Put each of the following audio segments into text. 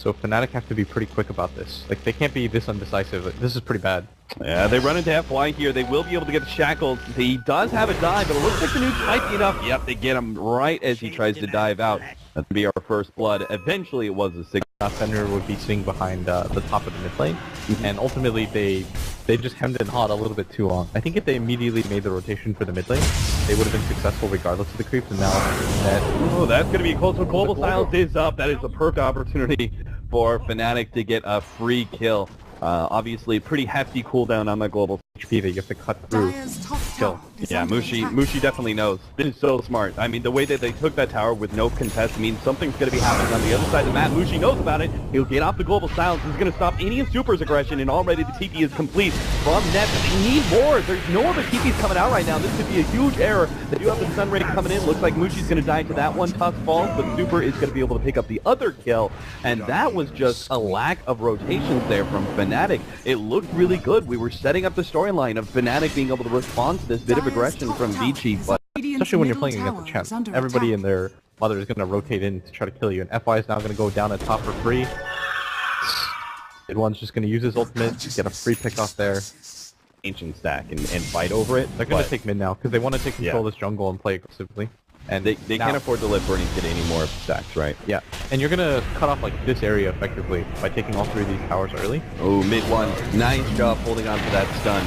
So Fnatic have to be pretty quick about this. Like, they can't be this undecisive. This is pretty bad. Yeah, they run into FY here. They will be able to get shackled. He does have a dive, but it looks like the nukes might be enough. Yep, they get him right as he tries to dive out. That's to be our first blood. Eventually, it was a signal. Fender would be sitting behind the top of the mid lane, and ultimately they just hemmed and hawed a little bit too long. I think if they immediately made the rotation for the mid lane, they would have been successful regardless of the creeps, and now oh, that's going to be close. So Global Silence is up. That is the perfect opportunity for Fnatic to get a free kill. Obviously, pretty hefty cooldown on that global HP that you have to cut through. Kill. Yeah, Mushi definitely knows. This is so smart. I mean, the way that they took that tower with no contest means something's going to be happening on the other side of the map. Mushi knows about it. He'll get off the global silence. He's going to stop any of Super's aggression, and already the TP is complete from Net. But they need more. There's no other TPs coming out right now. This could be a huge error. They do have the Sun Ray coming in. Looks like Mushi's going to die to that one. Tusk falls, but Super is going to be able to pick up the other kill. And that was just a lack of rotations there from Fnatic. It looked really good. We were setting up the storyline of Fnatic being able to respond to this bit of aggression from ViCi, but especially when you're playing against a champ, everybody and their mother is going to rotate in to try to kill you, and FY is now going to go down at top for free. Mid1's just going to use his ultimate, get a free pick off there. Ancient stack and fight over it. They're going to take mid now, because they want to take control of this jungle and play aggressively. And they can't afford to let Burning get any more stacks, right? Yeah, and you're going to cut off like this area effectively by taking all three of these towers early. Oh, mid one. Nice job holding on to that stun.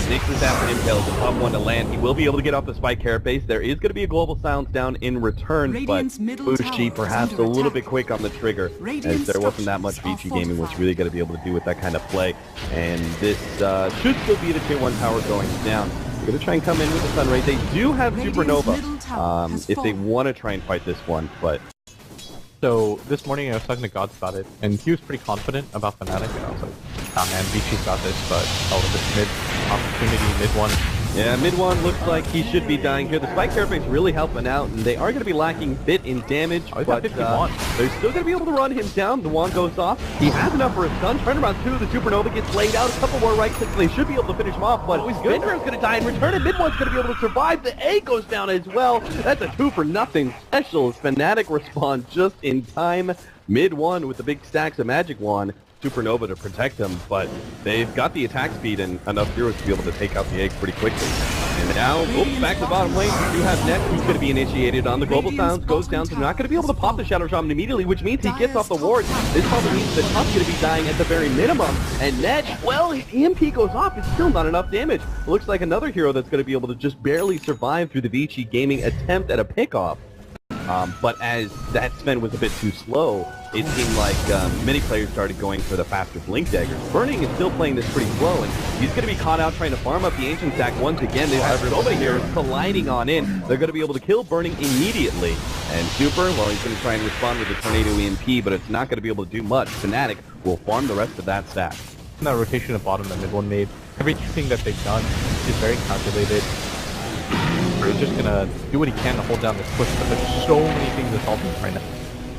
Nix is after Impale, the top one to land. He will be able to get off the spike carapace. There is going to be a global silence down in return, but Mushi perhaps a little bit quick on the trigger, as there wasn't that much ViCi gaming was really going to be able to do with that kind of play. And this should still be the tier 1 tower going down. They're going to try and come in with the Sun Ray. They do have Supernova if they want to try and fight this one, but... So, this morning I was talking to Gods about it, and he was pretty confident about Fnatic, and I was like, ah man, ViCi's got this, but this mid opportunity, mid one. Yeah, mid one looks like he should be dying here. The spike carapace really helping out, and they are going to be lacking a bit in damage, but they're still going to be able to run him down. The wand goes off. He has enough for a stun. Turnaround 2, the Supernova gets laid out. A couple more right clicks, they should be able to finish him off, but Bender is going to die in return, and mid one's going to be able to survive. The A goes down as well. That's a 2-for-0 special. Fnatic responds just in time. Mid one with the big stacks of Magic Wand. Supernova to protect them, but they've got the attack speed and enough heroes to be able to take out the egg pretty quickly. And now, back to the bottom lane, we do have Net, who's going to be initiated on the global silence, goes down, so not going to be able to pop the Shadow Shaman immediately, which means he gets off the ward. This probably means that Top's going to be dying at the very minimum, and Net, well, his EMP goes off, it's still not enough damage. It looks like another hero that's going to be able to just barely survive through the ViCi gaming attempt at a pickoff. But as that spin was a bit too slow, it seemed like many players started going for the faster Blink Daggers. Burning is still playing this pretty slow, and he's going to be caught out trying to farm up the Ancient Stack once again. They have so many heroes colliding on in. They're going to be able to kill Burning immediately. And Super, well, he's going to try and respond with the Tornado EMP, but it's not going to be able to do much. Fnatic will farm the rest of that stack. That rotation at bottom that mid-one made, everything that they've done is very calculated. He's just gonna do what he can to hold down this push, but there's so many things assaulting right now.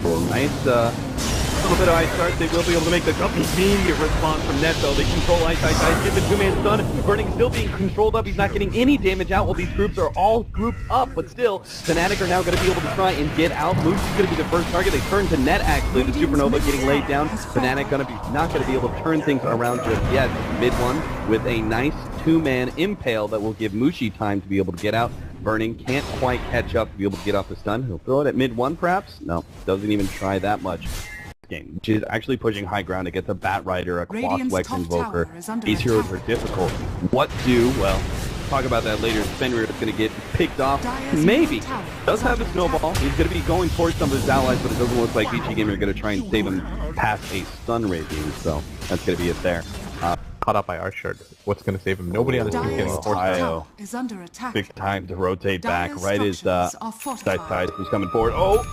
Well, nice little bit of ice start. They will be able to make the immediate response from Net, though. They control ice, get the two-man stun. Burning still being controlled up. He's not getting any damage out while these groups are all grouped up, but still, Fnatic are now going to be able to try and get out. Luci's going to be the first target. They turn to Net, actually. The Supernova getting laid down. Fnatic not going to be able to turn things around just yet. Mid one with a nice two-man impale that will give Mushi time to be able to get out. Burning can't quite catch up to be able to get off the stun. He'll throw it at mid one, perhaps? No, doesn't even try that much. Game, which is actually pushing high ground to get the Bat Rider, a Quas Wex Invoker. These heroes are difficult. What do? Well, talk about that later. Fenrir is going to get picked off. Maybe. Does have a snowball. He's going to be going towards some of his allies, but it doesn't look like ViCi Gamer are going to try and save him past a stun ray beam, so that's going to be it there. Caught up by our shirt. What's going to save him? Nobody on this team can Ohio. Big time to rotate back. Right as Ice who's coming forward. Oh,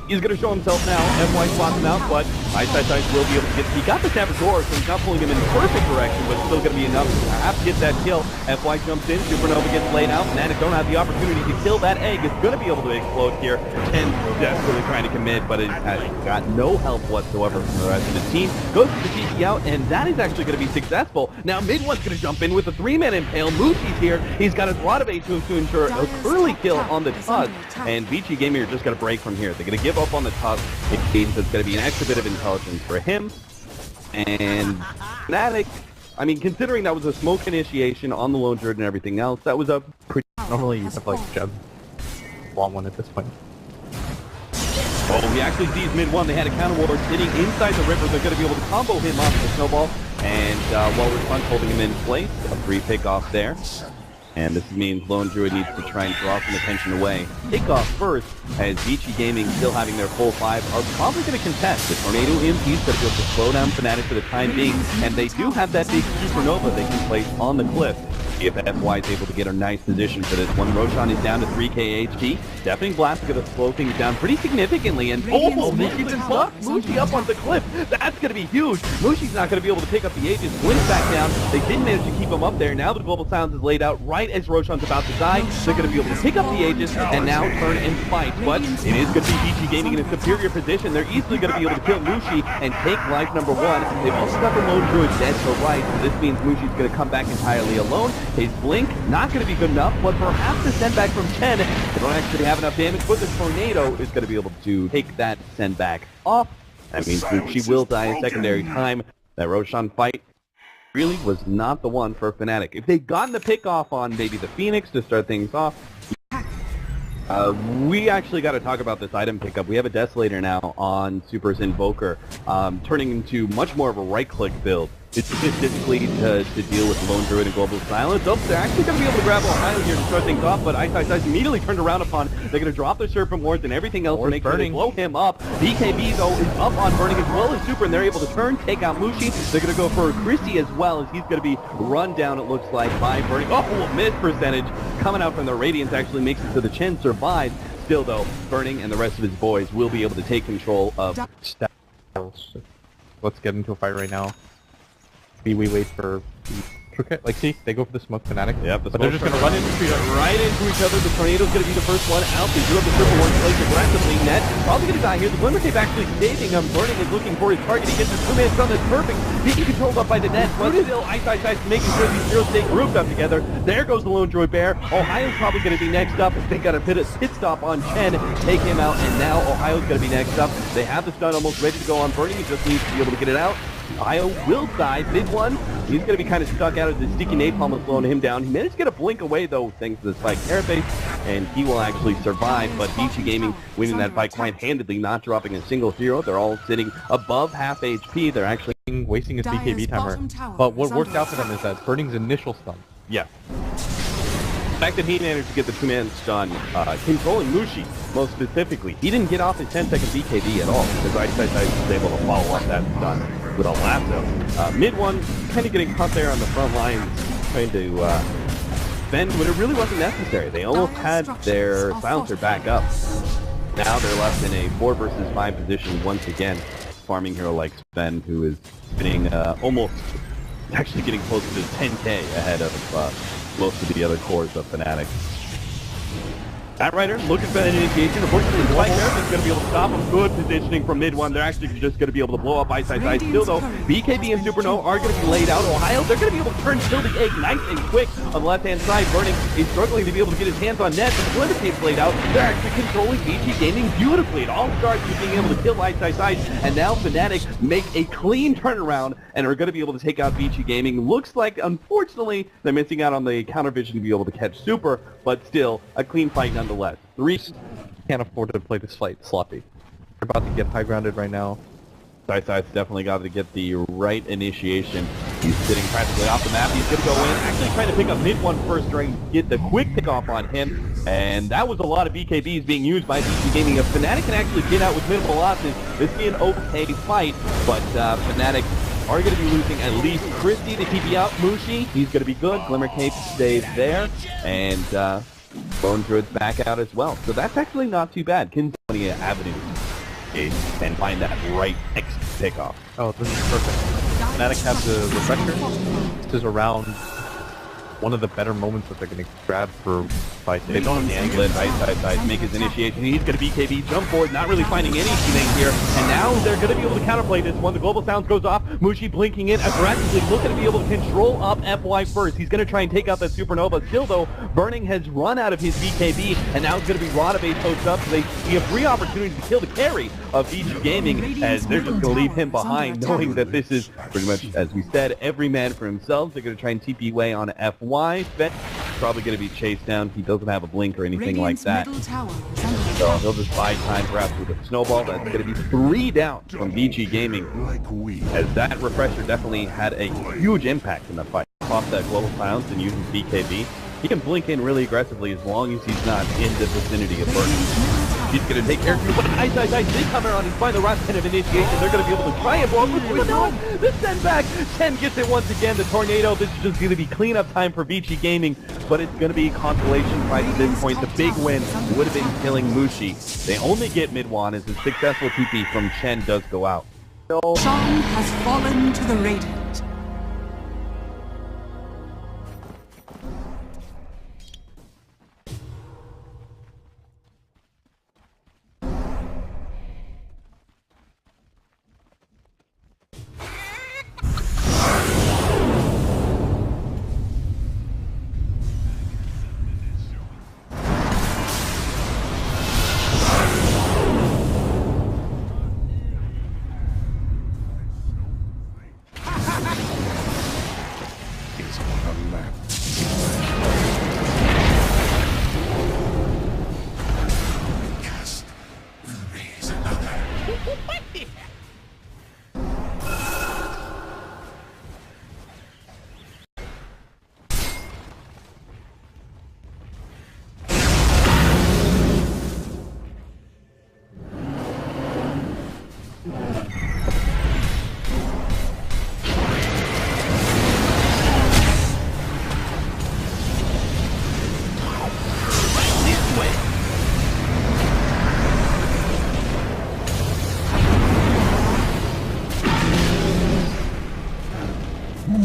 he's going to show himself now. FY spots him out, but Ice will be able to get. He got the Saboteur, so he's not pulling him in the perfect direction, but it's still going to be enough to have to get that kill. FY jumps in. Supernova gets laid out. Fnatic don't have the opportunity to kill that egg. It's going to be able to explode here. And desperately trying to commit, but it has got no help whatsoever from the rest of the team. Goes to the TP out, and that is actually going to be successful. successful. Now mid-one's going to jump in with a 3-man impale. Mushi's here. He's got a lot of A2 to ensure a curly kill on the tusk. And ViCi Gaming are just going to break from here. They're going to give up on the tusk. It means it's going to be an extra bit of intelligence for him. And Fnatic, I mean, considering that was a smoke initiation on the lone druid and everything else, that was a pretty... Normally you have like Jeb want one at this point. Oh, he actually sees mid-one. They had a counter ward sitting inside the river. They're going to be able to combo him off the snowball. And Walrus holding him in place. A free pick-off there. And this means Lone Druid needs to try and draw some attention away. Pick-off first, as ViCi Gaming, still having their full 5, are probably going to contest. The Tornado MP is going to be able to slow down Fnatic for the time being. And they do have that big supernova they can place on the cliff. If FY is able to get a nice position for this one. Roshan is down to 3k HP. Deafening Blast is going to slow things down pretty significantly. And Mushi's been stuck. Mushi up on the cliff. That's going to be huge. Mushi's not going to be able to pick up the Aegis. Blink back down. They didn't manage to keep him up there. Now the Global Silence is laid out right as Roshan's about to die. They're going to be able to pick up the Aegis and now turn and fight. But it is going to be ViCi Gaming in a superior position. They're easily going to be able to kill Mushi and take life number 1. They've also got the Lone Druid dead to right. So this means Mushi's going to come back entirely alone. His Blink, not going to be good enough, but perhaps the send back from Chen, they don't actually have enough damage, but the Tornado is going to be able to take that send back off. That means she will die a secondary time. That Roshan fight really was not the one for Fnatic. If they'd gotten the pick off on maybe the Phoenix to start things off, we actually got to talk about this item pickup. We have a Desolator now on Super's Invoker, turning into much more of a right-click build. It's specifically to deal with Lone Druid and Global Silence. Oh, they're actually going to be able to grab Ohio here to start things off, but Ice immediately turned around upon. They're going to drop their Serpent Wards and everything else to make sure they blow him up. BKB, though, is up on Burning as well as Super, and they're able to turn, take out Mushi. They're going to go for Chrissy as well, as he's going to be run down, it looks like, by Burning. Oh, miss percentage coming out from the Radiance actually makes it so the Chen survives. Still, though, Burning and the rest of his boys will be able to take control of Styles. Let's get into a fight right now. We wait for the like, see, they go for the smoke Fnatic. Yep, but they're just gonna run into each other. Right into each other. The Tornado's gonna be the first one out. They do have the triple one placed aggressively. Net probably gonna die here. The Glimmer Cape actually saving him. Burning is looking for his target. He gets his 2-man stun. That's perfect. Being controlled up by the net, but still Ice making sure these heroes stay grouped up together. There goes the Lone Druid Bear. Ohio's probably gonna be next up. They got a pit stop on Chen, take him out, and now Ohio's gonna be next up. They have the stun almost ready to go on Burning. He just needs to be able to get it out. Ohio will die. Mid-one, he's going to be kind of stuck out as the sticky napalm is slowing him down. He managed to get a blink away, though, thanks to the spike carapace, and he will actually survive. But ViCi Gaming winning that fight quite handedly, not dropping a single hero. They're all sitting above half HP. They're actually wasting his BKB timer. But what worked out for them is that Burning's initial stun. Yeah. The fact that he managed to get the 2-man stun, controlling Mushi, most specifically, he didn't get off his 10-second BKB at all, because Ice was able to follow up that stun with a lasso. Mid-one, kind of getting caught there on the front line, trying to bend when it really wasn't necessary. They almost had their silencer back up. Now they're left in a 4 versus 5 position once again. Farming hero like Sven, who is getting almost, actually getting close to 10k ahead of most of the other cores of Fnatic. Batrider looking for an initiation. Unfortunately, Spike is going to be able to stop him. Good positioning from mid-one. They're actually just going to be able to blow up Ice. Still, though, BKB and Supernova are going to be laid out. Ohio, they're going to be able to turn Still the Egg nice and quick on the left-hand side. Burning is struggling to be able to get his hands on net, but the Glimmer Cape's laid out. They're actually controlling ViCi Gaming beautifully. It all starts with being able to kill Ice, and now Fnatic make a clean turnaround and are going to be able to take out ViCi Gaming. Looks like, unfortunately, they're missing out on the counter vision to be able to catch Super, but still, a clean fight nonetheless. Can't afford to play this fight sloppy. They're about to get high grounded right now. Side's definitely got to get the right initiation. He's sitting practically off the map. He's going to go in, actually trying to pick up mid-one first, trying to get the quick pick off on him. And that was a lot of BKBs being used by ViCi Gaming. If Fnatic can actually get out with minimal losses, this will be an okay fight. But Fnatic are going to be losing at least Christy to TP out. Mushi, he's going to be good. Glimmer Cape stays there. And Lone Druid's back out as well. So that's actually not too bad. Can plenty of avenues and find that right next pickoff. Oh, this is perfect. Fnatic have the refresher. This is around one of the better moments that they're going to grab for ViCi. They don't have the angle it, right side to make his initiation. He's going to BKB, jump forward, not really finding any teammates here. And now they're going to be able to counterplay this one. The global sounds goes off. Mushi blinking in aggressively, looking to be able to control up FY first. He's going to try and take out that supernova. Still though, Burning has run out of his BKB, and now it's going to be Rodabase post up. So they have 3 opportunities to kill the carry of ViCi Gaming, as they're just going to leave him behind, knowing that this is pretty much, as we said, every man for himself. They're going to try and TP away on FY. Svet probably going to be chased down. He doesn't have a blink or anything like that. So he'll just buy time perhaps with a snowball. That's going to be 3 down from ViCi Gaming, as that refresher definitely had a huge impact in the fight. Off that global silence and using BKB. He can blink in really aggressively as long as he's not in the vicinity of Burning. He's going to take care of you, but Ice did come around and find the right kind of initiation. They're going to be able to try and blow him. This send back. 10 gets it once again. The tornado. This is just going to be cleanup time for ViCi Gaming, but it's going to be consolation fight at this point. The big win would have been killing Mushi. They only get mid-1 as the successful TP from Chen does go out. Sean has fallen to the Radiant.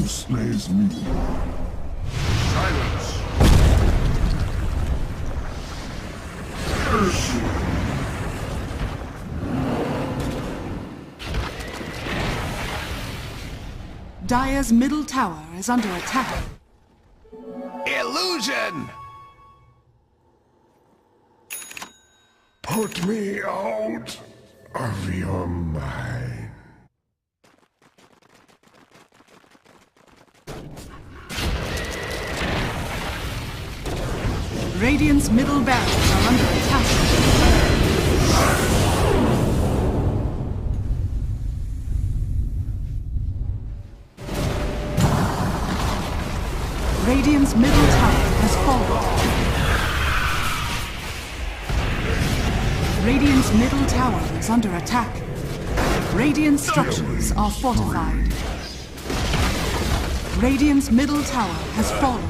Slays me. Silence. Curse you. Dire's middle tower is under attack. Illusion. Put me out of your mind. Radiant's middle barracks are under attack. Radiant's middle tower has fallen. Radiant's middle tower is under attack. Radiant structures are fortified. Radiant's middle tower has fallen.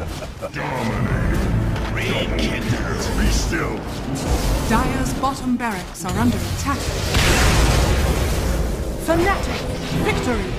Dominate. Be still. Dire's bottom barracks are under attack. Fnatic victory!